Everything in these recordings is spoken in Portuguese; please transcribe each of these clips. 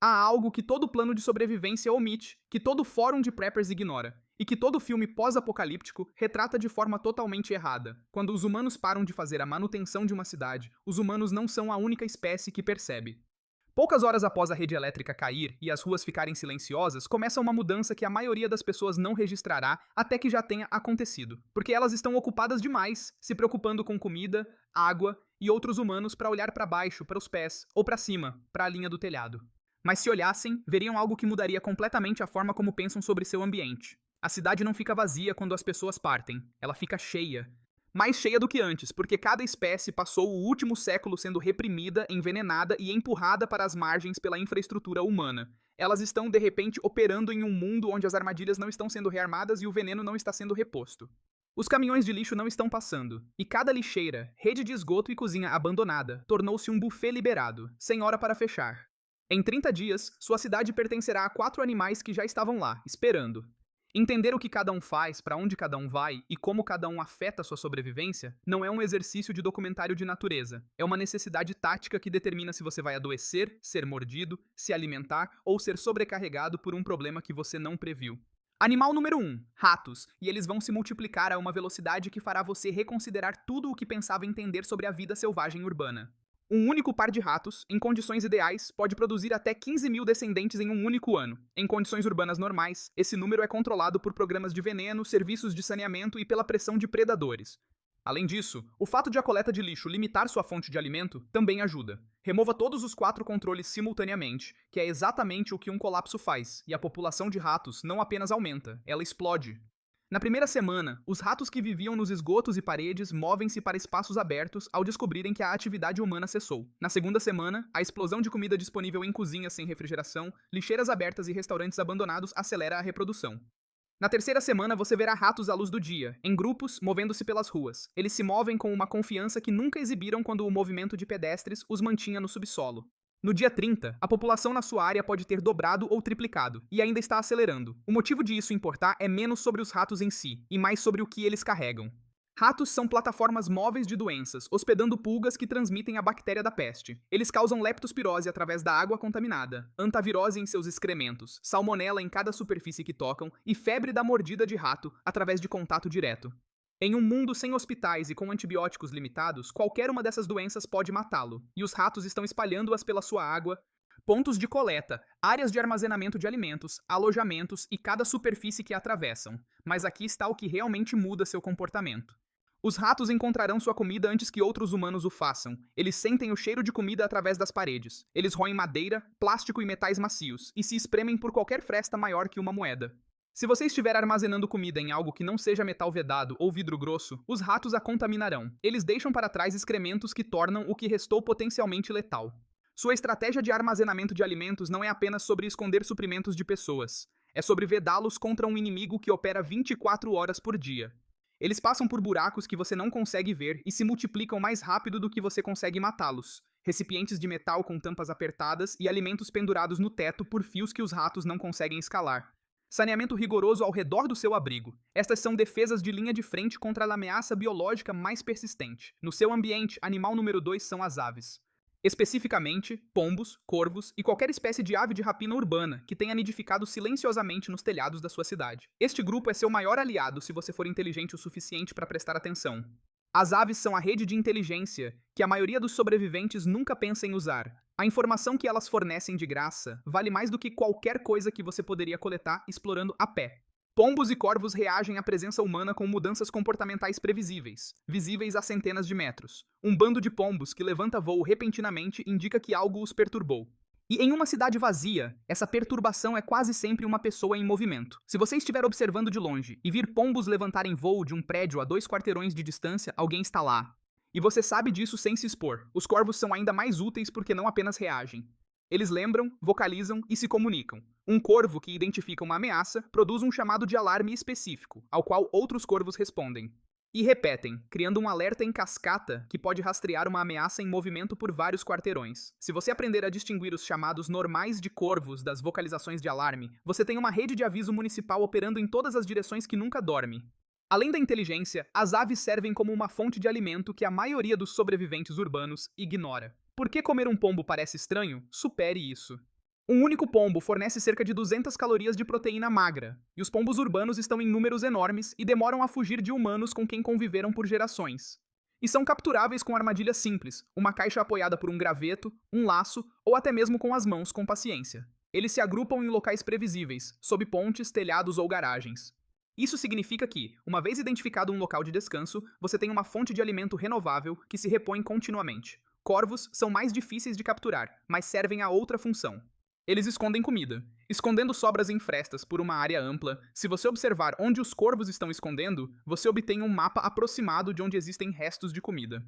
Há algo que todo plano de sobrevivência omite, que todo fórum de preppers ignora, e que todo filme pós-apocalíptico retrata de forma totalmente errada. Quando os humanos param de fazer a manutenção de uma cidade, os humanos não são a única espécie que percebe. Poucas horas após a rede elétrica cair e as ruas ficarem silenciosas, começa uma mudança que a maioria das pessoas não registrará até que já tenha acontecido, porque elas estão ocupadas demais, se preocupando com comida, água e outros humanos para olhar para baixo, para os pés, ou para cima, para a linha do telhado. Mas se olhassem, veriam algo que mudaria completamente a forma como pensam sobre seu ambiente. A cidade não fica vazia quando as pessoas partem, ela fica cheia. Mais cheia do que antes, porque cada espécie passou o último século sendo reprimida, envenenada e empurrada para as margens pela infraestrutura humana. Elas estão, de repente, operando em um mundo onde as armadilhas não estão sendo rearmadas e o veneno não está sendo reposto. Os caminhões de lixo não estão passando, e cada lixeira, rede de esgoto e cozinha abandonada tornou-se um buffet liberado, sem hora para fechar. Em 30 dias, sua cidade pertencerá a 4 animais que já estavam lá, esperando. Entender o que cada um faz, para onde cada um vai e como cada um afeta sua sobrevivência não é um exercício de documentário de natureza. É uma necessidade tática que determina se você vai adoecer, ser mordido, se alimentar ou ser sobrecarregado por um problema que você não previu. Animal número 1, ratos, e eles vão se multiplicar a uma velocidade que fará você reconsiderar tudo o que pensava entender sobre a vida selvagem urbana. Um único par de ratos, em condições ideais, pode produzir até 15 mil descendentes em um único ano. Em condições urbanas normais, esse número é controlado por programas de veneno, serviços de saneamento e pela pressão de predadores. Além disso, o fato de a coleta de lixo limitar sua fonte de alimento também ajuda. Remova todos os 4 controles simultaneamente, que é exatamente o que um colapso faz, e a população de ratos não apenas aumenta, ela explode. Na primeira semana, os ratos que viviam nos esgotos e paredes movem-se para espaços abertos ao descobrirem que a atividade humana cessou. Na segunda semana, a explosão de comida disponível em cozinhas sem refrigeração, lixeiras abertas e restaurantes abandonados acelera a reprodução. Na terceira semana, você verá ratos à luz do dia, em grupos, movendo-se pelas ruas. Eles se movem com uma confiança que nunca exibiram quando o movimento de pedestres os mantinha no subsolo. No dia 30, a população na sua área pode ter dobrado ou triplicado, e ainda está acelerando. O motivo de isso importar é menos sobre os ratos em si, e mais sobre o que eles carregam. Ratos são plataformas móveis de doenças, hospedando pulgas que transmitem a bactéria da peste. Eles causam leptospirose através da água contaminada, antavirose em seus excrementos, salmonela em cada superfície que tocam e febre da mordida de rato através de contato direto. Em um mundo sem hospitais e com antibióticos limitados, qualquer uma dessas doenças pode matá-lo, e os ratos estão espalhando-as pela sua água, pontos de coleta, áreas de armazenamento de alimentos, alojamentos e cada superfície que atravessam. Mas aqui está o que realmente muda seu comportamento. Os ratos encontrarão sua comida antes que outros humanos o façam. Eles sentem o cheiro de comida através das paredes. Eles roem madeira, plástico e metais macios, e se espremem por qualquer fresta maior que uma moeda. Se você estiver armazenando comida em algo que não seja metal vedado ou vidro grosso, os ratos a contaminarão. Eles deixam para trás excrementos que tornam o que restou potencialmente letal. Sua estratégia de armazenamento de alimentos não é apenas sobre esconder suprimentos de pessoas. É sobre vedá-los contra um inimigo que opera 24 horas por dia. Eles passam por buracos que você não consegue ver e se multiplicam mais rápido do que você consegue matá-los. Recipientes de metal com tampas apertadas e alimentos pendurados no teto por fios que os ratos não conseguem escalar. Saneamento rigoroso ao redor do seu abrigo. Estas são defesas de linha de frente contra a ameaça biológica mais persistente. No seu ambiente, animal número 2 são as aves. Especificamente, pombos, corvos e qualquer espécie de ave de rapina urbana que tenha nidificado silenciosamente nos telhados da sua cidade. Este grupo é seu maior aliado se você for inteligente o suficiente para prestar atenção. As aves são a rede de inteligência que a maioria dos sobreviventes nunca pensa em usar. A informação que elas fornecem de graça vale mais do que qualquer coisa que você poderia coletar explorando a pé. Pombos e corvos reagem à presença humana com mudanças comportamentais previsíveis, visíveis a centenas de metros. Um bando de pombos que levanta voo repentinamente indica que algo os perturbou. E em uma cidade vazia, essa perturbação é quase sempre uma pessoa em movimento. Se você estiver observando de longe e vir pombos levantarem voo de um prédio a 2 quarteirões de distância, alguém está lá. E você sabe disso sem se expor. Os corvos são ainda mais úteis porque não apenas reagem. Eles lembram, vocalizam e se comunicam. Um corvo que identifica uma ameaça produz um chamado de alarme específico, ao qual outros corvos respondem. E repetem, criando um alerta em cascata que pode rastrear uma ameaça em movimento por vários quarteirões. Se você aprender a distinguir os chamados normais de corvos das vocalizações de alarme, você tem uma rede de aviso municipal operando em todas as direções que nunca dorme. Além da inteligência, as aves servem como uma fonte de alimento que a maioria dos sobreviventes urbanos ignora. Por que comer um pombo parece estranho? Supere isso. Um único pombo fornece cerca de 200 calorias de proteína magra, e os pombos urbanos estão em números enormes e demoram a fugir de humanos com quem conviveram por gerações. E são capturáveis com armadilhas simples, uma caixa apoiada por um graveto, um laço ou até mesmo com as mãos com paciência. Eles se agrupam em locais previsíveis, sob pontes, telhados ou garagens. Isso significa que, uma vez identificado um local de descanso, você tem uma fonte de alimento renovável que se repõe continuamente. Corvos são mais difíceis de capturar, mas servem a outra função. Eles escondem comida. Escondendo sobras em frestas por uma área ampla, se você observar onde os corvos estão escondendo, você obtém um mapa aproximado de onde existem restos de comida.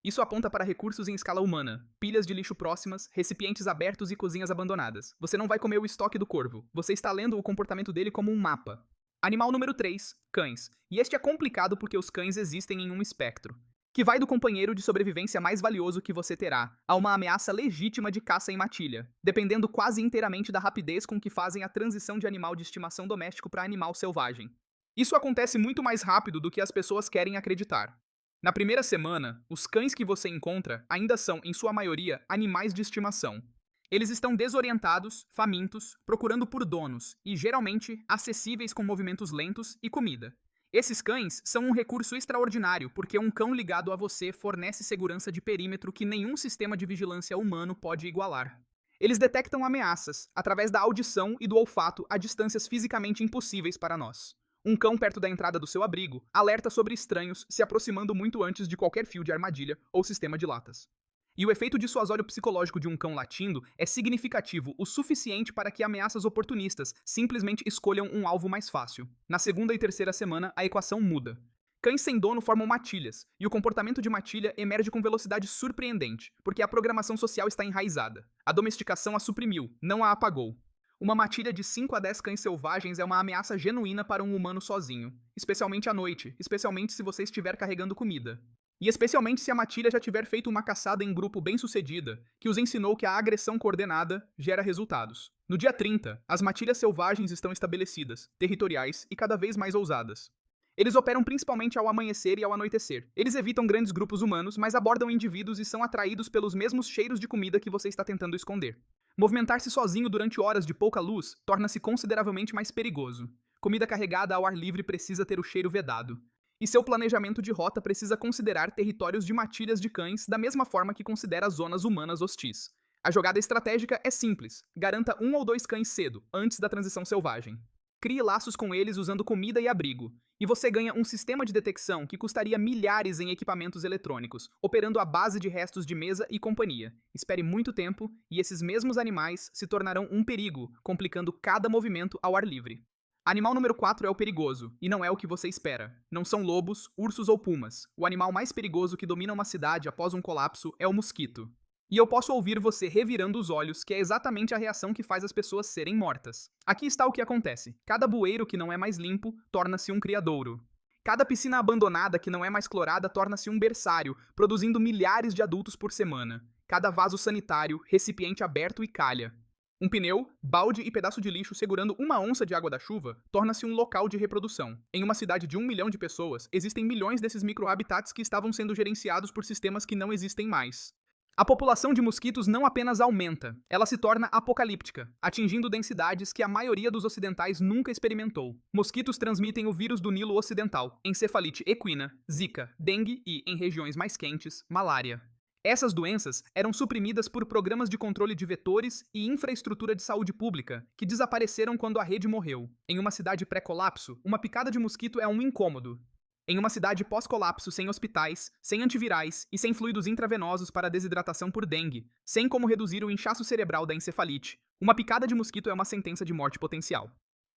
Isso aponta para recursos em escala humana, pilhas de lixo próximas, recipientes abertos e cozinhas abandonadas. Você não vai comer o estoque do corvo, você está lendo o comportamento dele como um mapa. Animal número 3, cães. E este é complicado porque os cães existem em um espectro, que vai do companheiro de sobrevivência mais valioso que você terá, a uma ameaça legítima de caça em matilha, dependendo quase inteiramente da rapidez com que fazem a transição de animal de estimação doméstico para animal selvagem. Isso acontece muito mais rápido do que as pessoas querem acreditar. Na primeira semana, os cães que você encontra ainda são, em sua maioria, animais de estimação. Eles estão desorientados, famintos, procurando por donos e, geralmente, acessíveis com movimentos lentos e comida. Esses cães são um recurso extraordinário porque um cão ligado a você fornece segurança de perímetro que nenhum sistema de vigilância humano pode igualar. Eles detectam ameaças, através da audição e do olfato a distâncias fisicamente impossíveis para nós. Um cão perto da entrada do seu abrigo alerta sobre estranhos se aproximando muito antes de qualquer fio de armadilha ou sistema de latas. E o efeito dissuasório psicológico de um cão latindo é significativo o suficiente para que ameaças oportunistas simplesmente escolham um alvo mais fácil. Na segunda e terceira semana, a equação muda. Cães sem dono formam matilhas, e o comportamento de matilha emerge com velocidade surpreendente, porque a programação social está enraizada. A domesticação a suprimiu, não a apagou. Uma matilha de 5 a 10 cães selvagens é uma ameaça genuína para um humano sozinho, especialmente à noite, especialmente se você estiver carregando comida. E especialmente se a matilha já tiver feito uma caçada em grupo bem-sucedida, que os ensinou que a agressão coordenada gera resultados. No dia 30, as matilhas selvagens estão estabelecidas, territoriais e cada vez mais ousadas. Eles operam principalmente ao amanhecer e ao anoitecer. Eles evitam grandes grupos humanos, mas abordam indivíduos e são atraídos pelos mesmos cheiros de comida que você está tentando esconder. Movimentar-se sozinho durante horas de pouca luz torna-se consideravelmente mais perigoso. Comida carregada ao ar livre precisa ter o cheiro vedado. E seu planejamento de rota precisa considerar territórios de matilhas de cães da mesma forma que considera zonas humanas hostis. A jogada estratégica é simples. Garanta 1 ou 2 cães cedo, antes da transição selvagem. Crie laços com eles usando comida e abrigo. E você ganha um sistema de detecção que custaria milhares em equipamentos eletrônicos, operando à base de restos de mesa e companhia. Espere muito tempo e esses mesmos animais se tornarão um perigo, complicando cada movimento ao ar livre. Animal número 4 é o perigoso, e não é o que você espera. Não são lobos, ursos ou pumas. O animal mais perigoso que domina uma cidade após um colapso é o mosquito. E eu posso ouvir você revirando os olhos, que é exatamente a reação que faz as pessoas serem mortas. Aqui está o que acontece. Cada bueiro que não é mais limpo torna-se um criadouro. Cada piscina abandonada que não é mais clorada torna-se um berçário, produzindo milhares de adultos por semana. Cada vaso sanitário, recipiente aberto e calha. Um pneu, balde e pedaço de lixo segurando uma onça de água da chuva torna-se um local de reprodução. Em uma cidade de 1 milhão de pessoas, existem milhões desses microhabitats que estavam sendo gerenciados por sistemas que não existem mais. A população de mosquitos não apenas aumenta, ela se torna apocalíptica, atingindo densidades que a maioria dos ocidentais nunca experimentou. Mosquitos transmitem o vírus do Nilo Ocidental, encefalite equina, zika, dengue e, em regiões mais quentes, malária. Essas doenças eram suprimidas por programas de controle de vetores e infraestrutura de saúde pública, que desapareceram quando a rede morreu. Em uma cidade pré-colapso, uma picada de mosquito é um incômodo. Em uma cidade pós-colapso sem hospitais, sem antivirais e sem fluidos intravenosos para desidratação por dengue, sem como reduzir o inchaço cerebral da encefalite, uma picada de mosquito é uma sentença de morte potencial.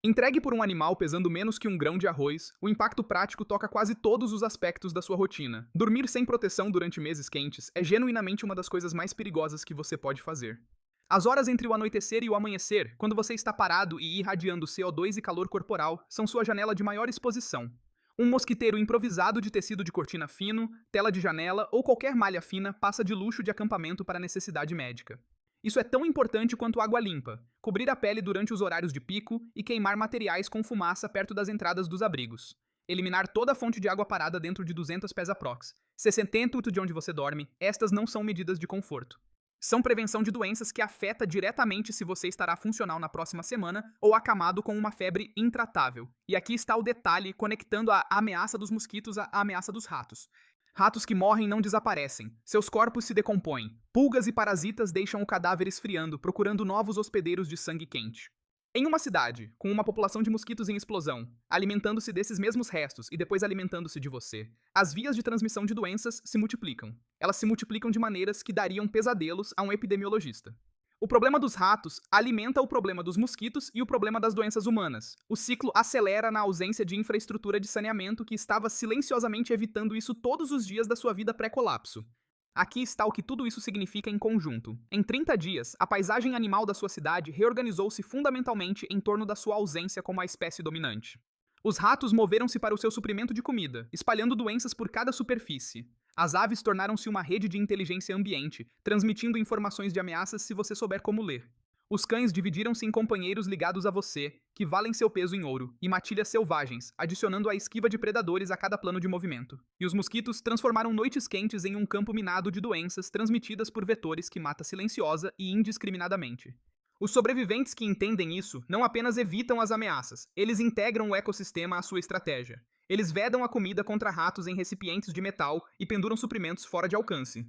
Entregue por um animal pesando menos que um grão de arroz, o impacto prático toca quase todos os aspectos da sua rotina. Dormir sem proteção durante meses quentes é genuinamente uma das coisas mais perigosas que você pode fazer. As horas entre o anoitecer e o amanhecer, quando você está parado e irradiando CO2 e calor corporal, são sua janela de maior exposição. Um mosquiteiro improvisado de tecido de cortina fino, tela de janela ou qualquer malha fina passa de luxo de acampamento para necessidade médica. Isso é tão importante quanto água limpa, cobrir a pele durante os horários de pico e queimar materiais com fumaça perto das entradas dos abrigos. Eliminar toda a fonte de água parada dentro de 200 pés aprox. 60 de onde você dorme, estas não são medidas de conforto. São prevenção de doenças que afeta diretamente se você estará funcional na próxima semana ou acamado com uma febre intratável. E aqui está o detalhe conectando a ameaça dos mosquitos à ameaça dos ratos. Ratos que morrem não desaparecem, seus corpos se decompõem. Pulgas e parasitas deixam o cadáver esfriando, procurando novos hospedeiros de sangue quente. Em uma cidade, com uma população de mosquitos em explosão, alimentando-se desses mesmos restos e depois alimentando-se de você, as vias de transmissão de doenças se multiplicam. Elas se multiplicam de maneiras que dariam pesadelos a um epidemiologista. O problema dos ratos alimenta o problema dos mosquitos e o problema das doenças humanas. O ciclo acelera na ausência de infraestrutura de saneamento que estava silenciosamente evitando isso todos os dias da sua vida pré-colapso. Aqui está o que tudo isso significa em conjunto. Em 30 dias, a paisagem animal da sua cidade reorganizou-se fundamentalmente em torno da sua ausência como a espécie dominante. Os ratos moveram-se para o seu suprimento de comida, espalhando doenças por cada superfície. As aves tornaram-se uma rede de inteligência ambiente, transmitindo informações de ameaças se você souber como ler. Os cães dividiram-se em companheiros ligados a você, que valem seu peso em ouro, e matilhas selvagens, adicionando a esquiva de predadores a cada plano de movimento. E os mosquitos transformaram noites quentes em um campo minado de doenças transmitidas por vetores que mata silenciosa e indiscriminadamente. Os sobreviventes que entendem isso não apenas evitam as ameaças, eles integram o ecossistema à sua estratégia. Eles vedam a comida contra ratos em recipientes de metal e penduram suprimentos fora de alcance.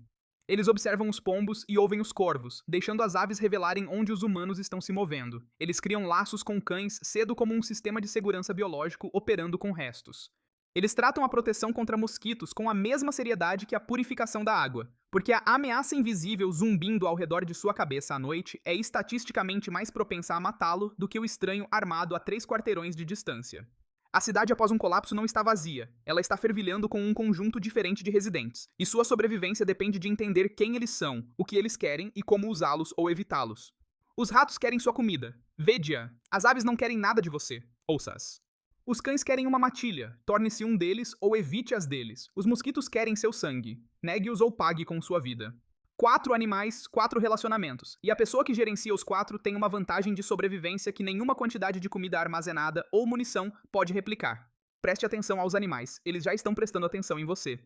Eles observam os pombos e ouvem os corvos, deixando as aves revelarem onde os humanos estão se movendo. Eles criam laços com cães cedo como um sistema de segurança biológico operando com restos. Eles tratam a proteção contra mosquitos com a mesma seriedade que a purificação da água, porque a ameaça invisível zumbindo ao redor de sua cabeça à noite é estatisticamente mais propensa a matá-lo do que o estranho armado a 3 quarteirões de distância. A cidade após um colapso não está vazia, ela está fervilhando com um conjunto diferente de residentes, e sua sobrevivência depende de entender quem eles são, o que eles querem e como usá-los ou evitá-los. Os ratos querem sua comida, vede-a. As aves não querem nada de você, ouça-as. Os cães querem uma matilha, torne-se um deles ou evite as deles. Os mosquitos querem seu sangue, negue-os ou pague com sua vida. 4 animais, 4 relacionamentos. E a pessoa que gerencia os 4 tem uma vantagem de sobrevivência que nenhuma quantidade de comida armazenada ou munição pode replicar. Preste atenção aos animais, eles já estão prestando atenção em você.